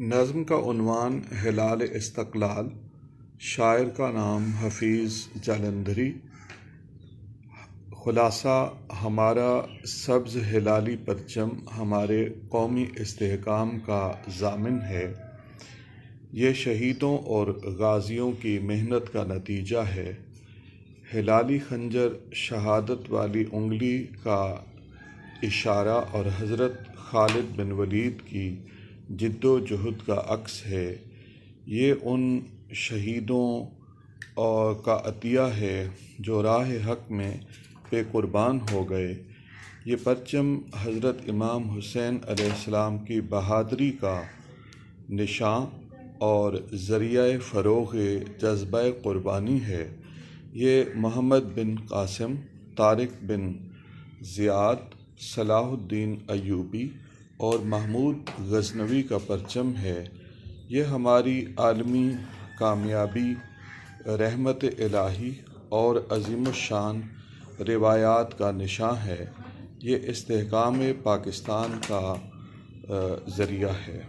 نظم کا عنوان ہلال استقلال، شاعر کا نام حفیظ جالندھری۔ خلاصہ: ہمارا سبز ہلالی پرچم ہمارے قومی استحکام کا ضامن ہے۔ یہ شہیدوں اور غازیوں کی محنت کا نتیجہ ہے۔ ہلالی خنجر شہادت والی انگلی کا اشارہ اور حضرت خالد بن ولید کی جد و جہد کا عکس ہے۔ یہ ان شہیدوں کا عطیہ ہے جو راہ حق میں پہ قربان ہو گئے۔ یہ پرچم حضرت امام حسین علیہ السلام کی بہادری کا نشاں اور ذریعہ فروغ جذبہ قربانی ہے۔ یہ محمد بن قاسم، طارق بن زیاد، صلاح الدین ایوبی اور محمود غزنوی کا پرچم ہے۔ یہ ہماری عالمی کامیابی، رحمت الہی اور عظیم الشان روایات کا نشاں ہے۔ یہ استحکام پاکستان کا ذریعہ ہے۔